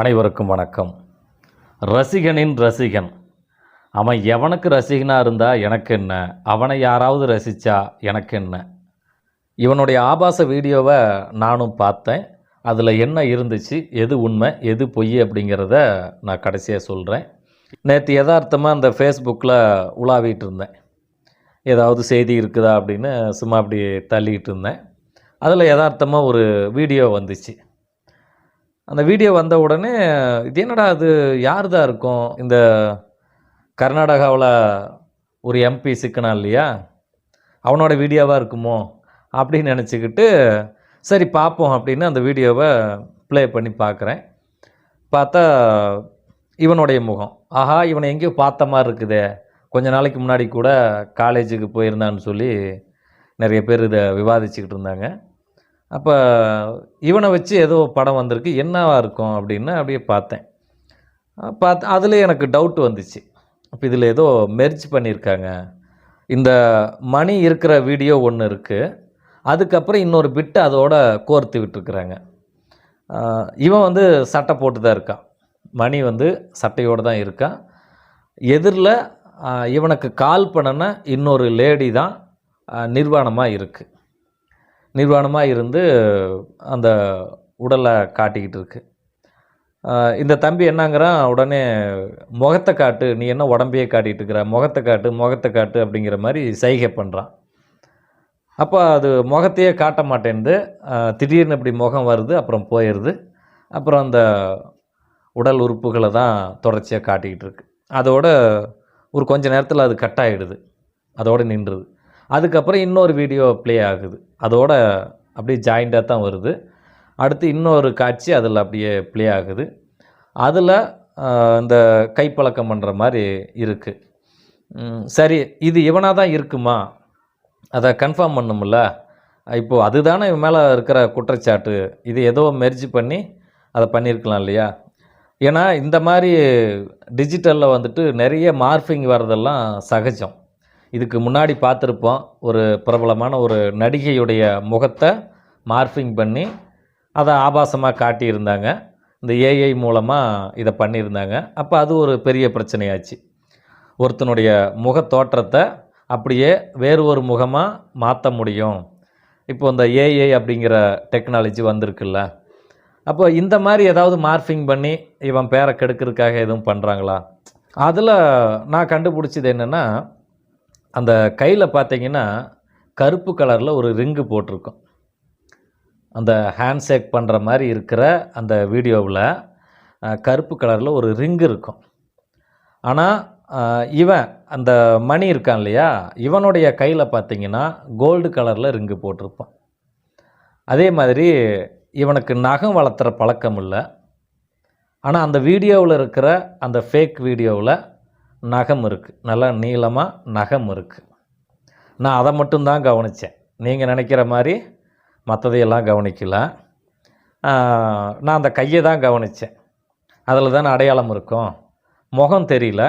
அனைவருக்கும் வணக்கம். ரசிகனின் ரசிகன் அவன் எவனுக்கு ரசிகனாக இருந்தால் எனக்கு என்ன, அவனை யாராவது ரசித்தா எனக்கு என்ன. இவனுடைய ஆபாச வீடியோவை நானும் பார்த்தேன். அதில் என்ன இருந்துச்சு, எது உண்மை எது பொய் அப்படிங்கிறத நான் கடைசியாக சொல்கிறேன். நேற்று யதார்த்தமாக அந்த ஃபேஸ்புக்கில் உலாவிட்டு இருந்தேன். ஏதாவது செய்தி இருக்குதா அப்படின்னு சும்மா அப்படி தள்ளிக்கிட்டு இருந்தேன். அதில் யதார்த்தமாக ஒரு வீடியோ வந்துச்சு. அந்த வீடியோ வந்த உடனே இது என்னடா அது யார் தான் இருக்கும், இந்த கர்நாடகாவில் ஒரு எம்பி சிக்கனா இல்லையா, அவனோட வீடியோவாக இருக்குமோ அப்படின்னு நினச்சிக்கிட்டு சரி பார்ப்போம் அப்படின்னு அந்த வீடியோவை ப்ளே பண்ணி பார்க்குறேன். பார்த்தா இவனுடைய முகம், ஆஹா இவனை எங்கேயோ பார்த்த மாதிரி இருக்குதே, கொஞ்ச நாளைக்கு முன்னாடி கூட காலேஜுக்கு போயிருந்தான்னு சொல்லி நிறைய பேர் இதை விவாதிச்சுக்கிட்டு இருந்தாங்க. அப்போ இவனை வச்சு ஏதோ படம் வந்திருக்கு, என்னவா இருக்கும் அப்படின்னு அப்படியே பார்த்தேன். அதில் எனக்கு டவுட் வந்துச்சு. அப்போ இதில் ஏதோ மெர்ஜ் பண்ணியிருக்காங்க. இந்த மணி இருக்கிற வீடியோ ஒன்று இருக்குது, அதுக்கப்புறம் இன்னொரு பிட்டு அதோட கோர்த்து விட்டுருக்குறாங்க. இவன் வந்து சட்டை போட்டு தான் இருக்கான், மணி வந்து சட்டையோடு தான் இருக்கான். எதிரில் இவனுக்கு கால் பண்ணின இன்னொரு லேடி தான் நிர்வாணமாக இருக்குது. நிர்வாணமாக இருந்து அந்த உடலை காட்டிக்கிட்டு இருக்கு. இந்த தம்பி என்னங்கிறான், உடனே முகத்தை காட்டு, நீ என்ன உடம்பையே காட்டிகிட்டு இருக்கிற, முகத்தை காட்டு முகத்தை காட்டு அப்படிங்கிற மாதிரி சைகை பண்ணுறான். அப்போ அது முகத்தையே காட்ட மாட்டேன்து, திடீர்னு இப்படி முகம் வருது, அப்புறம் போயிடுது. அப்புறம் அந்த உடல் உறுப்புகளை தான் தொடர்ச்சியாக காட்டிக்கிட்டு இருக்கு. அதோட ஒரு கொஞ்ச நேரத்தில் அது கட் ஆகிடுது, அதோடு நின்றுது. அதுக்கப்புறம் இன்னொரு வீடியோ ப்ளே ஆகுது, அதோட அப்படியே ஜாயிண்டாக தான் வருது. அடுத்து இன்னொரு காட்சி அதில் அப்படியே ப்ளே ஆகுது. அதில் இந்த கைப்பழக்கம் பண்ணுற மாதிரி இருக்குது. சரி இது இவனாக தான் இருக்குமா, அதை கன்ஃபார்ம் பண்ணும்ல. இப்போது அதுதானே இவன் மேலே இருக்கிற குற்றச்சாட்டு. இது ஏதோ மெர்ஜ் பண்ணி அதை பண்ணியிருக்கலாம் இல்லையா. ஏன்னா இந்த மாதிரி டிஜிட்டலில் வந்துட்டு நிறைய மார்ஃபிங் வர்றதெல்லாம் சகஜம். இதுக்கு முன்னாடி பார்த்துருப்போம், ஒரு பிரபலமான ஒரு நடிகையுடைய முகத்தை மார்ஃபிங் பண்ணி அதை ஆபாசமாக காட்டியிருந்தாங்க. இந்த ஏஐ மூலமாக இதை பண்ணியிருந்தாங்க. அப்போ அது ஒரு பெரிய பிரச்சனையாச்சு. ஒருத்தனுடைய முக தோற்றத்தை அப்படியே வேறு ஒரு முகமாக மாற்ற முடியும். இப்போ இந்த ஏஐ அப்படிங்கிற டெக்னாலஜி வந்திருக்குல்ல. அப்போ இந்த மாதிரி ஏதாவது மார்ஃபிங் பண்ணி இவன் பேரை கெடுக்கிறதுக்காக எதுவும் பண்ணுறாங்களா. அதில் நான் கண்டுபிடிச்சது என்னென்னா, அந்த கையில் பார்த்தீங்கன்னா கருப்பு கலரில் ஒரு ரிங்கு போட்டிருக்கும். அந்த ஹேண்ட்ஷேக் பண்ணுற மாதிரி இருக்கிற அந்த வீடியோவில் கருப்பு கலரில் ஒரு ரிங்கு இருக்கும். ஆனால் இவன் அந்த மணி இருக்கான் இல்லையா, இவனுடைய கையில் பார்த்தீங்கன்னா கோல்டு கலரில் ரிங்கு போட்டிருப்பான். அதே மாதிரி இவனுக்கு நகம் வளர்த்துற பழக்கம் இல்லை. ஆனால் அந்த வீடியோவில் இருக்கிற அந்த ஃபேக் வீடியோவில் நகம் இருக்குது, நல்லா நீளமாக நகம் இருக்குது. நான் அதை மட்டும்தான் கவனித்தேன், நீங்கள் நினைக்கிற மாதிரி மற்றதையெல்லாம் கவனிக்கல. நான் அந்த கையை தான் கவனித்தேன். அதில் தானே அடையாளம் இருக்கும், முகம் தெரியல.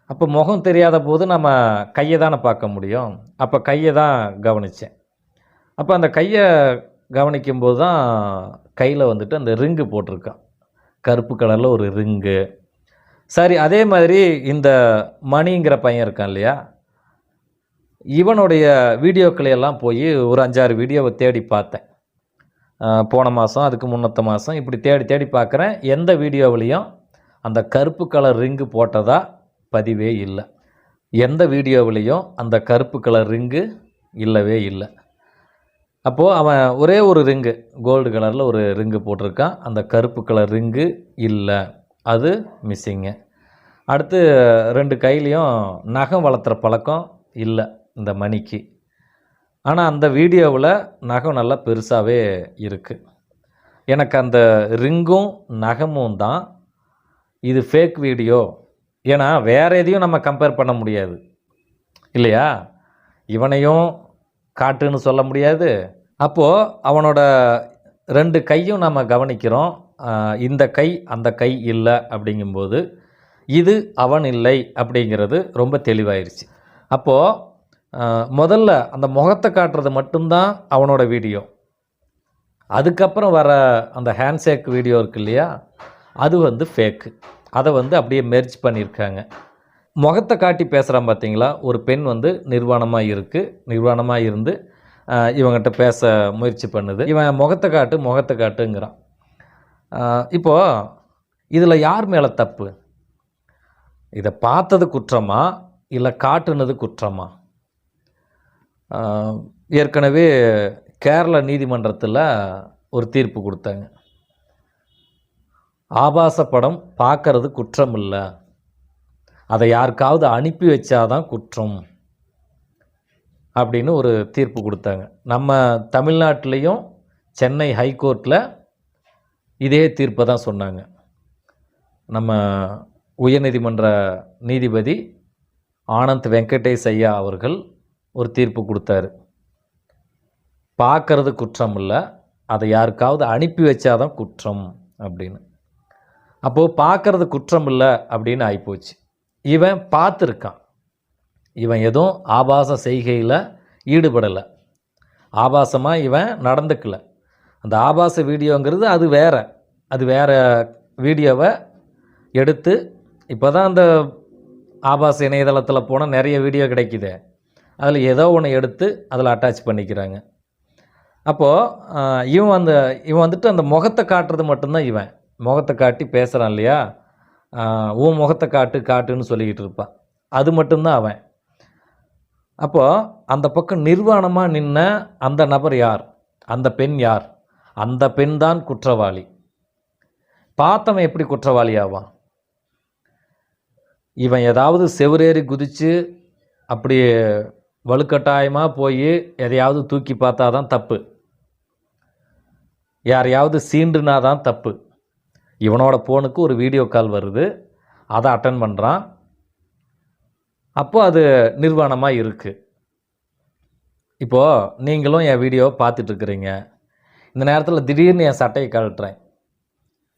அப்போ முகம் தெரியாத போது நம்ம கையை தானே பார்க்க முடியும். அப்போ கையை தான் கவனித்தேன். அப்போ அந்த கையை கவனிக்கும்போது தான் கையில் வந்துட்டு அந்த ரிங்கு போட்டிருக்கான், கருப்பு கலரில் ஒரு ரிங்கு. சரி அதே மாதிரி இந்த மணிங்கிற பையன் இருக்கான் இல்லையா, இவனுடைய வீடியோக்களையெல்லாம் போய் ஒரு 5-6 வீடியோவை தேடி பார்த்தேன். போன மாதம், அதுக்கு முன்னத்த மாதம், இப்படி தேடி தேடி பார்க்குறேன். எந்த வீடியோவிலையும் அந்த கருப்பு கலர் ரிங்கு போட்டதா பதிவே இல்லை. எந்த வீடியோவிலையும் அந்த கருப்பு கலர் ரிங்கு இல்லவே இல்லை. அப்போது அவன் ஒரே ஒரு ரிங்கு கோல்டு கலரில் ஒரு ரிங்கு போட்டிருக்கான், அந்த கருப்பு கலர் ரிங்கு இல்லை, அது மிஸ்ஸிங்கு. அடுத்து 2 கையிலையும் நகம் வளர்த்துற பழக்கம் இல்லை இந்த மணிக்கு. ஆனால் அந்த வீடியோவில் நகம் நல்லா பெருசாகவே இருக்குது. எனக்கு அந்த ரிங்கும் நகமும் தான் இது ஃபேக் வீடியோ. ஏன்னா வேறு எதையும் நம்ம கம்பேர் பண்ண முடியாது இல்லையா, இவனையும் காட்டுன்னு சொல்ல முடியாது. அப்போது அவனோட 2 கையும் நம்ம கவனிக்கிறோம், இந்த கை அந்த கை இல்லை அப்படிங்கும்போது இது அவன் இல்லை அப்படிங்கிறது ரொம்ப தெளிவாயிருச்சு. அப்போது முதல்ல அந்த முகத்தை காட்டுறது மட்டும்தான் அவனோட வீடியோ. அதுக்கப்புறம் வர அந்த ஹேண்ட்ஷேக் வீடியோ இருக்கு இல்லையா, அது வந்து ஃபேக்கு. அதை வந்து அப்படியே மெர்ஜ் பண்ணியிருக்காங்க. முகத்தை காட்டி பேசுகிறான் பார்த்தீங்களா, ஒரு பெண் வந்து நிர்வாணமாக இருந்து இவங்ககிட்ட பேச முயற்சி பண்ணுது. இவன் முகத்தை காட்டுங்கிறான். இப்போது இதில் யார் மேலே தப்பு? இதை பார்த்தது குற்றமா இல்லை காட்டுனது குற்றமா? ஏற்கனவே கேரள நீதிமன்றத்தில் ஒரு தீர்ப்பு கொடுத்தாங்க. ஆபாச படம் பார்க்கறது குற்றம் இல்லை, அதை யாருக்காவது அனுப்பி வச்சாதான் குற்றம் அப்படின்னு ஒரு தீர்ப்பு கொடுத்தாங்க. நம்ம தமிழ்நாட்டிலையும் சென்னை ஹைகோர்ட்டில் இதே தீர்ப்பை தான் சொன்னாங்க. நம்ம உயர்நீதிமன்ற நீதிபதி ஆனந்த் வெங்கடேஷ் ஐயா அவர்கள் ஒரு தீர்ப்பு கொடுத்தாரு. பார்க்கறது குற்றம் இல்லை, அதை யாருக்காவது அனுப்பி வச்சாதான் குற்றம் அப்படின்னு. அப்போது பார்க்கறது குற்றம் இல்லை அப்படின்னு ஆகிப்போச்சு. இவன் பார்த்துருக்கான், இவன் எதுவும் ஆபாச செய்கையில் ஈடுபடலை, ஆபாசமாக இவன் நடந்துக்கலை. அந்த ஆபாச வீடியோங்கிறது அது வேறு வீடியோவை எடுத்து இப்போ தான் அந்த ஆபாச இணையதளத்தில் போனால் நிறைய வீடியோ கிடைக்குது, அதில் ஏதோ ஒன்று எடுத்து அதில் அட்டாச் பண்ணிக்கிறாங்க. அப்போது இவன் வந்துட்டு அந்த முகத்தை காட்டுறது மட்டும்தான். இவன் முகத்தை காட்டி பேசுகிறான் இல்லையா, உன் முகத்தை காட்டுன்னு சொல்லிக்கிட்டு இருப்பான், அது மட்டும்தான் அவன். அப்போது அந்த பக்கம் நிர்வாணமாக நின்ன அந்த நபர் யார், அந்த பெண் யார்? அந்த பெண் தான் குற்றவாளி. பார்த்தவன் எப்படி குற்றவாளி ஆவான்? இவன் ஏதாவது செவுரேறி குதித்து அப்படி வலுக்கட்டாயமாக போய் எதையாவது தூக்கி பார்த்தா தான் தப்பு, யாரையாவது சீண்டுனா தான் தப்பு. இவனோட ஃபோனுக்கு ஒரு வீடியோ கால் வருது, அதை அட்டன் பண்ணுறான், அப்போது அது நிர்வாணமாக இருக்குது. இப்போது நீங்களும் என் வீடியோவை பார்த்துட்ருக்குறீங்க, இந்த நேரத்தில் திடீர்னு என் சட்டையை கழட்டுறேன்.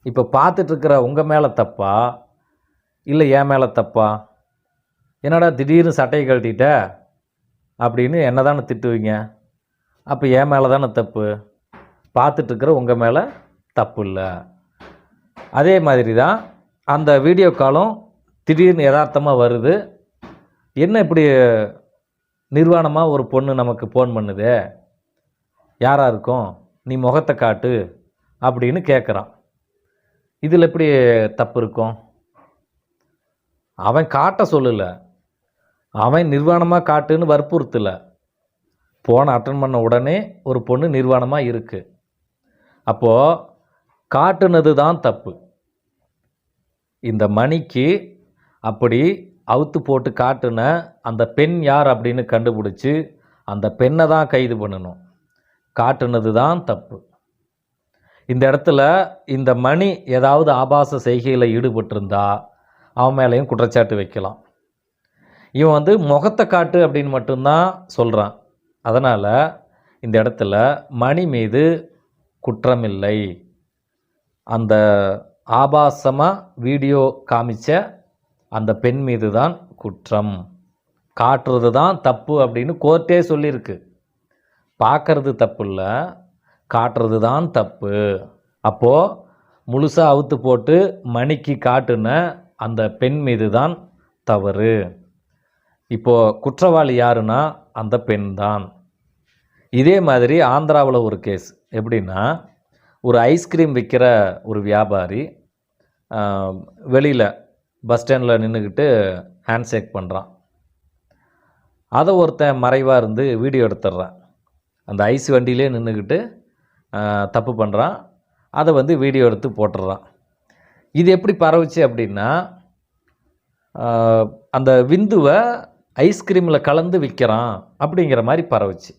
இப்போ பார்த்துட்ருக்கிற உங்கள் மேலே தப்பா இல்லை என் மேலே தப்பா? என்னடா திடீர்னு சட்டையை கழட்டிட்ட அப்படின்னு என்ன தானே திட்டுவீங்க. அப்போ என் மேலே தானே தப்பு, பார்த்துட்ருக்கிற உங்கள் மேலே தப்பு இல்லை. அதே மாதிரி தான் அந்த வீடியோ காலும் திடீர்னு யதார்த்தமாக வருது. என்ன இப்படி நிர்வாணமாக ஒரு பொண்ணு நமக்கு ஃபோன் பண்ணுது, யாராக இருக்கும், நீ முகத்தை காட்டு அப்படின்னு கேட்குறான். இதில் எப்படி தப்பு இருக்கும்? அவன் காட்ட சொல்லலை, அவன் நிர்வாணமாக காட்டுன்னு வற்புறுத்தலை. ஃபோனை அட்டன் பண்ண உடனே ஒரு பொண்ணு நிர்வாணமாக இருக்குது, அப்போது காட்டுனது தான் தப்பு. இந்த மணிக்கு அப்படி அவுத்து போட்டு காட்டுன அந்த பெண் யார் அப்படின்னு கண்டுபிடிச்சி அந்த பெண்ணை தான் கைது பண்ணணும், காட்டுனது தான் தப்பு. இந்த இடத்துல இந்த மணி ஏதாவது ஆபாச செய்கையில் ஈடுபட்டிருந்தா அவன் மேலேயும் குற்றச்சாட்டு வைக்கலாம். இவன் வந்து முகத்தை காட்டு அப்படின்னு மட்டும்தான் சொல்கிறான். அதனால் இந்த இடத்துல மணி மீது குற்றமில்லை, அந்த ஆபாசமாக வீடியோ காமிச்ச அந்த பெண் மீது தான் குற்றம், காட்டுறது தான் தப்பு அப்படின்னு கோர்ட்டே சொல்லியிருக்கு. பார்க்கறது தப்பு இல்லை, காட்டுறது தான் தப்பு. அப்போது முழுசாக அவுத்து போட்டு மணிக்கு காட்டுன அந்த பெண் மீது தான் தவறு. இப்போது குற்றவாளி யாருன்னா அந்த பெண் தான். இதே மாதிரி ஆந்திராவில் ஒரு கேஸ். எப்படின்னா, ஒரு ஐஸ்கிரீம் விற்கிற ஒரு வியாபாரி வெளியில் பஸ் ஸ்டாண்டில் நின்றுக்கிட்டு ஹேண்ட்ஷேக் பண்ணுறான். அதை ஒருத்தன் மறைவாக இருந்து வீடியோ எடுத்துடுறான். அந்த ஐஸ் வண்டியிலே நின்றுக்கிட்டு தப்பு பண்ணுறான், அதை வந்து வீடியோ எடுத்து போட்டுடுறான். இது எப்படி பரவுச்சு அப்படின்னா, அந்த விந்துவை ஐஸ்கிரீமில் கலந்து விற்கிறான் அப்படிங்கிற மாதிரி பரவுச்சு.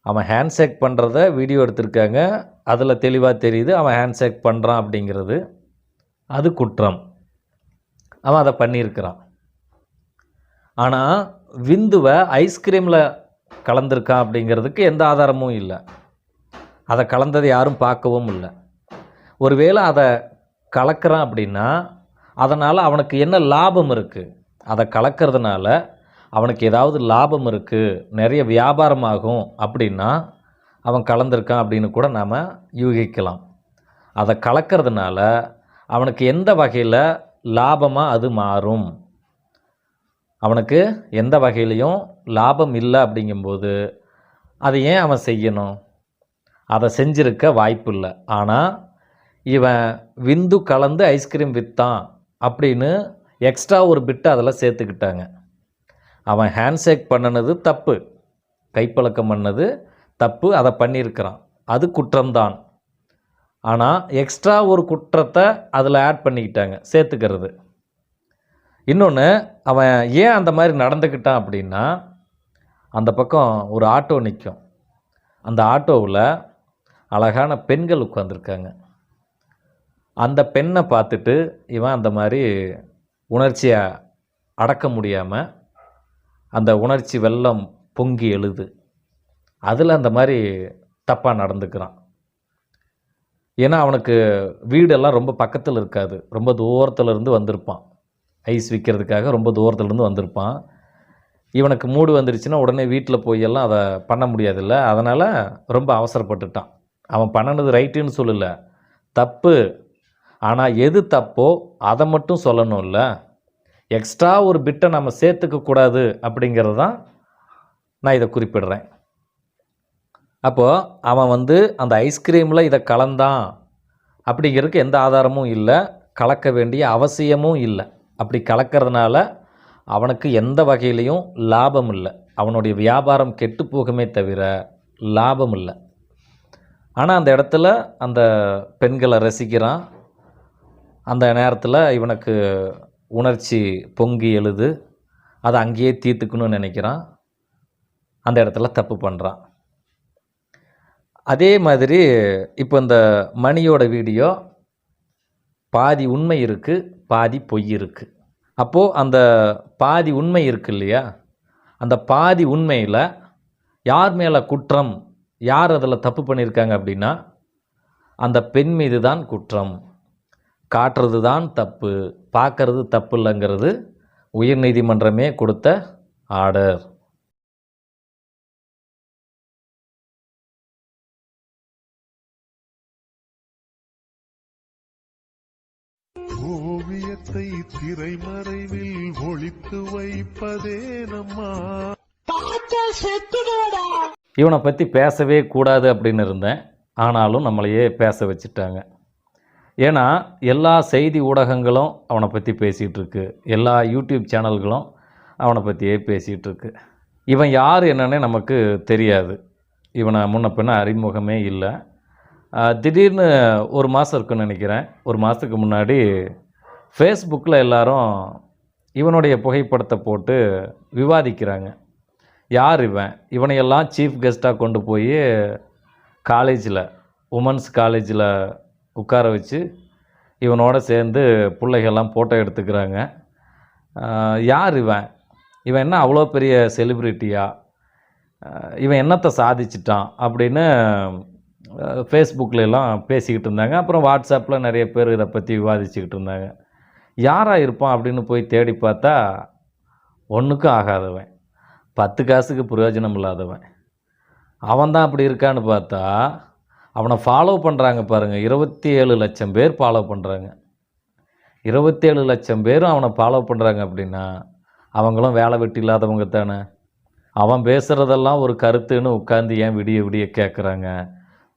அவன் ஹேண்ட்ஷேக் பண்ணுறத வீடியோ எடுத்திருக்காங்க, அதில் தெளிவாக தெரியுது அவன் ஹேண்ட்ஷேக் பண்ணுறான் அப்படிங்கிறது. அது குற்றம், அவன் அதை பண்ணியிருக்கிறான். ஆனால் விந்துவை ஐஸ்கிரீமில் கலந்துருக்கான் அப்படிங்கிறதுக்கு எந்த ஆதாரமும் இல்லை, அதை கலந்ததை யாரும் பார்க்கவும் இல்லை. ஒருவேளை அதை கலக்கிறான் அப்படின்னா அதனால் அவனுக்கு என்ன லாபம் இருக்குது, அதை கலக்கிறதுனால அவனுக்கு ஏதாவது லாபம் இருக்குது, நிறைய வியாபாரமாகும் அப்படின்னா அவன் கலந்துருக்கான் அப்படின்னு கூட நாம் யூகிக்கலாம். அதை கலக்கிறதுனால அவனுக்கு எந்த வகையில் லாபமாக அது மாறும்? அவனுக்கு எந்த வகையிலையும் லாபம் இல்லை அப்படிங்கும்போது அதை ஏன் அவன் செய்யணும்? அதை செஞ்சிருக்க வாய்ப்பு இல்லை. ஆனால் இவன் விந்து கலந்து ஐஸ்கிரீம் விற்றான் அப்படின்னு எக்ஸ்ட்ரா ஒரு பிட்டு அதில் சேர்த்துக்கிட்டாங்க. அவன் ஹேண்ட்ஷேக் பண்ணினது தப்பு, கைப்பழக்கம் பண்ணது தப்பு, அதை பண்ணியிருக்கிறான், அது குற்றம்தான். ஆனால் எக்ஸ்ட்ரா ஒரு குற்றத்தை அதில் ஆட் பண்ணிக்கிட்டாங்க, சேர்த்துக்கிறது. இன்னொன்று, அவன் ஏன் அந்த மாதிரி நடந்துக்கிட்டான் அப்படின்னா, அந்த பக்கம் ஒரு ஆட்டோ நிற்கும். அந்த ஆட்டோவில் அழகான பெண்கள் உட்காந்துருக்காங்க. அந்த பெண்ணை பார்த்துட்டு இவன் அந்த மாதிரி உணர்ச்சியை அடக்க முடியாமல் அந்த உணர்ச்சி வெள்ளம் பொங்கி எழுது. அதில் அந்த மாதிரி தப்பாக நடந்துக்கிறான். ஏன்னா அவனுக்கு வீடெல்லாம் ரொம்ப பக்கத்தில் இருக்காது, ரொம்ப தூரத்தில் இருந்து வந்திருப்பான். ஐஸ் விற்கிறதுக்காக ரொம்ப தூரத்துலேருந்து வந்திருப்பான். இவனுக்கு மூடு வந்துருச்சுன்னா உடனே வீட்டில் போய் எல்லாம் அதை பண்ண முடியாதுல்ல, அதனால் ரொம்ப அவசரப்பட்டுட்டான். அவன் பண்ணினது ரைட்டுன்னு சொல்லலை, தப்பு. ஆனால் எது தப்போ அதை மட்டும் சொல்லணும்ல. எக்ஸ்ட்ரா ஒரு பிட்டை நம்ம சேர்த்துக்கக்கூடாது அப்படிங்கிறது தான் நான் இதை குறிப்பிடுறேன். அப்போது அவன் அந்த ஐஸ்கிரீமில் இதை கலந்தான் அப்படிங்கிறதுக்கு எந்த ஆதாரமும் இல்லை, கலக்க வேண்டிய அவசியமும் இல்லை. அப்படி கலக்கிறதுனால அவனுக்கு எந்த வகையிலையும் லாபம் இல்லை. அவனுடைய வியாபாரம் கெட்டு போகுமே தவிர லாபம் இல்லை. ஆனால் அந்த இடத்துல அந்த பெண்களை ரசிக்கிறான். அந்த நேரத்தில் இவனுக்கு உணர்ச்சி பொங்கி எழுது, அதை அங்கேயே தீர்த்துக்கணும்னு நினைக்கிறான். அந்த இடத்துல தப்பு பண்ணுறான். அதே மாதிரி இப்போ இந்த மணியோட வீடியோ பாதி உண்மை இருக்குது, பாதி பொய் இருக்குது. அப்போது அந்த பாதி உண்மை இருக்கு இல்லையா, அந்த பாதி உண்மையில் யார் மேலே குற்றம், யார் அதில் தப்பு பண்ணியிருக்காங்க அப்படின்னா அந்த பெண் மீது தான் குற்றம். காட்டுறது தான் தப்பு, பார்க்கறது தப்பு இல்லைங்கிறது உயர்நீதிமன்றமே கொடுத்த ஆர்டர். ஓவியத்தை திரைமறைவில் ஒளித்து வைப்பதே நம்மா. இவனை பற்றி பேசவே கூடாது அப்படின்னு இருந்தேன், ஆனாலும் நம்மளையே பேச வச்சுட்டாங்க. ஏன்னா எல்லா செய்தி ஊடகங்களும் அவனை பற்றி பேசிகிட்டு இருக்கு, எல்லா யூடியூப் சேனல்களும் அவனை பற்றியே பேசிகிட்டு இருக்கு. இவன் யார் என்னன்னே நமக்கு தெரியாது. இவனை முன்ன பின்ன அறிமுகமே இல்லை. திடீர்னு ஒரு மாதம் இருக்குன்னு நினைக்கிறேன், ஒரு மாதத்துக்கு முன்னாடி ஃபேஸ்புக்கில் எல்லாரும் இவனுடைய புகைப்படத்தை போட்டு விவாதிக்கிறாங்க. யார் இவன், இவனையெல்லாம் சீஃப் கெஸ்ட்டாக கொண்டு போய் காலேஜில், உமன்ஸ் காலேஜில் உட்கார வச்சு இவனோட சேர்ந்து பிள்ளைகள்லாம் ஃபோட்டோ எடுத்துக்கிறாங்க. யார் இவன், இவன் என்ன அவ்வளோ பெரிய செலிப்ரிட்டியா, இவன் என்னத்தை சாதிச்சிட்டான் அப்படின்னு ஃபேஸ்புக்கிலலாம் பேசிக்கிட்டு இருந்தாங்க. அப்புறம் வாட்ஸ்அப்பில் நிறைய பேர் இதை பற்றி விவாதிச்சுக்கிட்டு இருந்தாங்க. யாராக இருப்பான் அப்படின்னு போய் தேடி பார்த்தா ஒன்றுக்கும் ஆகாதவன், 10 காசுக்கு பிரயோஜனம் இல்லாதவன். அவன் தான் அப்படி இருக்கான்னு பார்த்தா அவனை ஃபாலோ பண்ணுறாங்க பாருங்கள், 27 லட்சம் பேர் ஃபாலோ பண்ணுறாங்க. 27 லட்சம் பேரும் அவனை ஃபாலோ பண்ணுறாங்க அப்படின்னா அவங்களும் வேலை வெட்டி இல்லாதவங்க தானே. அவன் பேசுகிறதெல்லாம் ஒரு கருத்துன்னு உட்காந்து ஏன் விடிய விடிய கேட்குறாங்க.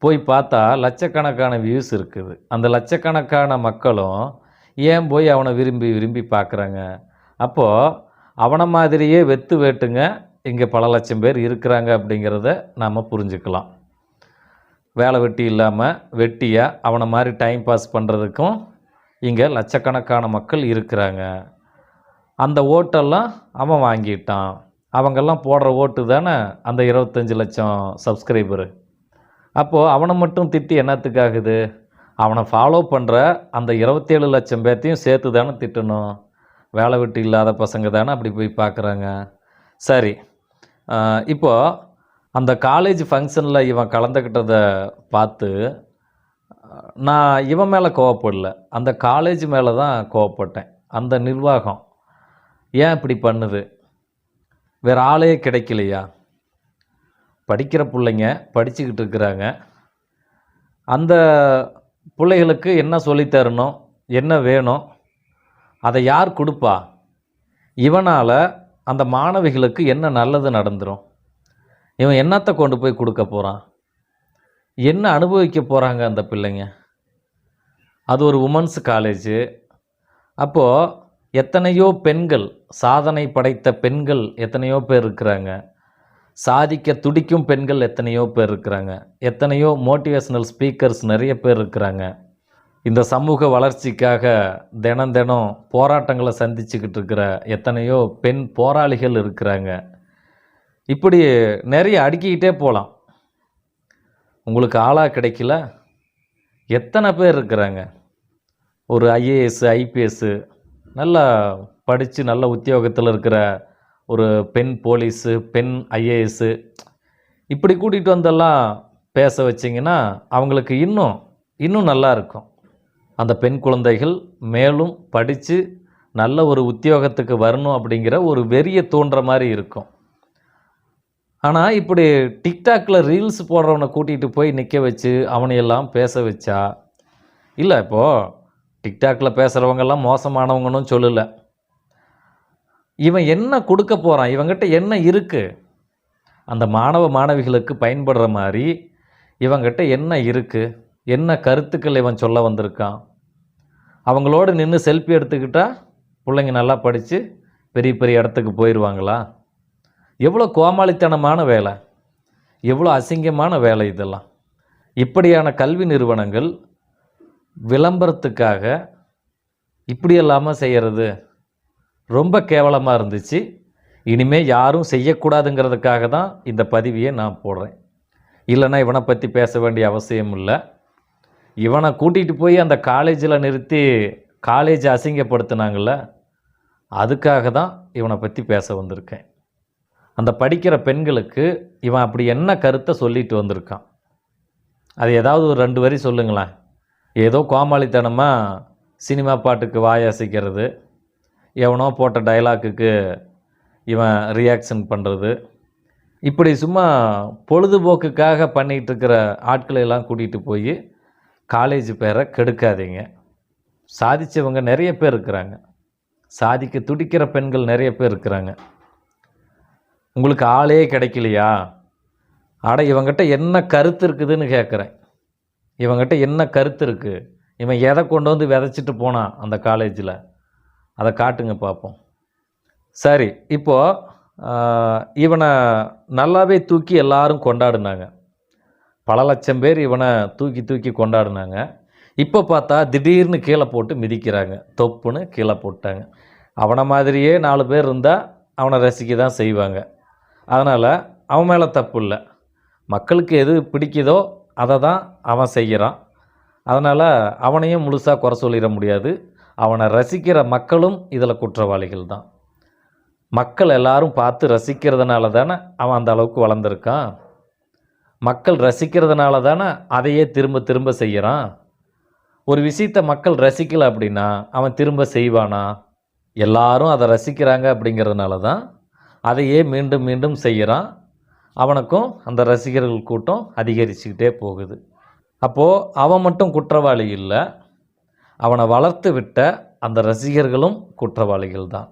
போய் பார்த்தா லட்சக்கணக்கான வியூஸ் இருக்குது. அந்த லட்சக்கணக்கான மக்களும் ஏன் போய் அவனை விரும்பி விரும்பி பார்க்குறாங்க. அப்போது அவனை மாதிரியே வெத்து வேட்டுங்க இங்கே பல லட்சம் பேர் இருக்கிறாங்க அப்படிங்கிறத நாம் புரிஞ்சுக்கலாம். வேலை வெட்டி இல்லாமல் வெட்டியாக அவனை மாதிரி டைம் பாஸ் பண்ணுறதுக்கும் இங்கே லட்சக்கணக்கான மக்கள் இருக்கிறாங்க. அந்த ஓட்டெல்லாம் அவன் வாங்கிட்டான். அவங்கெல்லாம் போடுற ஓட்டு தானே அந்த 25 லட்சம் சப்ஸ்கிரைபரு. அப்போது அவனை மட்டும் திட்டி என்னத்துக்காகுது? அவனை ஃபாலோ பண்ணுற அந்த 27 லட்சம் பேர்த்தையும் சேர்த்து தானே திட்டணும். வேலை வெட்டி இல்லாத பசங்க தானே அப்படி போய் பார்க்குறாங்க. சரி, இப்போது அந்த காலேஜ் ஃபங்க்ஷனில் இவன் கலந்துக்கிட்டதை பார்த்து நான் இவன் மேலே கோவப்படல, அந்த காலேஜ் மேலே தான் கோவப்பட்டேன். அந்த நிர்வாகம் ஏன் இப்படி பண்ணுது? வேறு ஆளே கிடைக்கலையா? படிக்கிற பிள்ளைங்க படிச்சுக்கிட்டு இருக்கிறாங்க. அந்த பிள்ளைகளுக்கு என்ன சொல்லித்தரணும், என்ன வேணும், அதை யார் கொடுப்பா? இவனால் அந்த மாணவிகளுக்கு என்ன நல்லது நடந்துடும்? இவன் என்னத்தை கொண்டு போய் கொடுக்க போகிறான்? என்ன அனுபவிக்க போகிறாங்க அந்த பிள்ளைங்க? அது ஒரு உமன்ஸ் காலேஜு. அப்போது எத்தனையோ பெண்கள், சாதனை படைத்த பெண்கள் எத்தனையோ பேர் இருக்கிறாங்க. சாதிக்க துடிக்கும் பெண்கள் எத்தனையோ பேர் இருக்கிறாங்க. எத்தனையோ மோட்டிவேஷ்னல் ஸ்பீக்கர்ஸ் நிறைய பேர் இருக்கிறாங்க. இந்த சமூக வளர்ச்சிக்காக தினம் தினம் போராட்டங்களை சந்திச்சுக்கிட்டு இருக்கிற எத்தனையோ பெண் போராளிகள் இருக்கிறாங்க. இப்படி நிறைய அடுக்கிக்கிட்டே போகலாம். உங்களுக்கு ஆளாக கிடைக்கல, எத்தனை பேர் இருக்கிறாங்க. ஒரு ஐஏஎஸ், ஐபிஎஸ்ஸு, நல்லா படித்து நல்ல உத்தியோகத்தில் இருக்கிற ஒரு பெண் போலீஸு, பெண் ஐஏஎஸ்ஸு, இப்படி கூட்டிகிட்டு வந்தெல்லாம் பேச வச்சிங்கன்னா அவங்களுக்கு இன்னும் நல்லா இருக்கும். அந்த பெண் குழந்தைகள் மேலும் படித்து நல்ல ஒரு உத்தியோகத்துக்கு வரணும் அப்படிங்கிற ஒரு வெறியை தோன்ற மாதிரி இருக்கும். ஆனால் இப்படி டிக்டாக்ல ரீல்ஸ் போடுறவனை கூட்டிகிட்டு போய் நிற்க வச்சு அவனையெல்லாம் பேச வச்சா, இல்லை இப்போது டிக்டாக்ல பேசுகிறவங்கெல்லாம் மோசமானவங்கன்னு சொல்லலை. இவன் என்ன கொடுக்க போகிறான்? இவங்கிட்ட என்ன இருக்குது? அந்த மாணவ மாணவிகளுக்கு பயன்படுற மாதிரி இவங்கிட்ட என்ன இருக்குது? என்ன கருத்துக்கள் இவன் சொல்ல வந்திருக்கான்? அவங்களோடு நின்று செல்ஃபி எடுத்துக்கிட்டால் பிள்ளைங்க நல்லா படித்து பெரிய பெரிய இடத்துக்கு போயிடுவாங்களா? எவ்வளோ கோமாளித்தனமான வேலை, எவ்வளோ அசிங்கமான வேலை இதெல்லாம். இப்படியான கல்வி நிறுவனங்கள் விளம்பரத்துக்காக இப்படி இல்லாமல் செய்கிறது ரொம்ப கேவலமாக இருந்துச்சு. இனிமேல் யாரும் செய்யக்கூடாதுங்கிறதுக்காக தான் இந்த பதிவையே நான் போடுறேன். இல்லைன்னா இவனை பற்றி பேச வேண்டிய அவசியம் இல்லை. இவனை கூட்டிகிட்டு போய் அந்த காலேஜில் நிறுத்தி காலேஜை அசிங்கப்படுத்தினாங்கள்ல, அதுக்காக தான் இவனை பற்றி பேச வந்திருக்கேன். அந்த படிக்கிற பெண்களுக்கு இவன் அப்படி என்ன கருத்தை சொல்லிட்டு வந்திருக்கான்? அது ஏதாவது ஒரு 2 வரி சொல்லுங்களேன். ஏதோ கோமாளித்தனமாக சினிமா பாட்டுக்கு வாயாசிக்கிறது, எவனோ போட்ட டைலாக்குக்கு இவன் ரியாக்ஷன் பண்ணுறது, இப்படி சும்மா பொழுதுபோக்குக்காக பண்ணிகிட்டு இருக்கிற ஆட்களையெல்லாம் கூட்டிகிட்டு போய் காலேஜ் பேரை கெடுக்காதீங்க. சாதித்தவங்க நிறைய பேர் இருக்கிறாங்க. சாதிக்க துடிக்கிற பெண்கள் நிறைய பேர் இருக்கிறாங்க. உங்களுக்கு ஆளே கிடைக்கலையா? அட இவங்கிட்ட என்ன கருத்து இருக்குதுன்னு கேட்குறேன். இவங்கிட்ட என்ன கருத்து இருக்குது? இவன் எதை கொண்டு வந்து விதைச்சிட்டு போனான் அந்த காலேஜில்? அதை காட்டுங்க பார்ப்போம். சரி, இப்போது இவனை நல்லாவே தூக்கி எல்லாரும் கொண்டாடினாங்க. பல லட்சம் பேர் இவனை தூக்கி தூக்கி கொண்டாடினாங்க. இப்போ பார்த்தா திடீர்னு கீழே போட்டு மிதிக்கிறாங்க. தொப்புன்னு கீழே போட்டாங்க. அவனை மாதிரியே 4 பேர் இருந்தால் அவனை ரசிக்க தான் செய்வாங்க. அதனால் அவன் மேலே தப்பு இல்லை. மக்களுக்கு எது பிடிக்குதோ அதை தான் அவன் செய்கிறான். அதனால் அவனையும் முழுசாக குறை சொல்லிட முடியாது. அவனை ரசிக்கிற மக்களும் இதில் குற்றவாளிகள் தான். மக்கள் எல்லாரும் பார்த்து ரசிக்கிறதுனால தானே அவன் அந்த அளவுக்கு வளர்ந்துருக்கான். மக்கள் ரசிக்கிறதுனால தானே அதையே திரும்ப திரும்ப செய்கிறான். ஒரு விஷயத்தை மக்கள் ரசிக்கலை அப்படின்னா அவன் திரும்ப செய்வானா? எல்லாரும் அதை ரசிக்கிறாங்க அப்படிங்கிறதுனால தான் அதையே மீண்டும் மீண்டும் செய்கிறான். அவனுக்கும் அந்த ரசிகர்கள் கூட்டம் அதிகரிச்சுக்கிட்டே போகுது. அப்போது அவன் மட்டும் குற்றவாளி இல்லை, அவனை வளர்த்து விட்ட அந்த ரசிகர்களும் குற்றவாளிகள் தான்.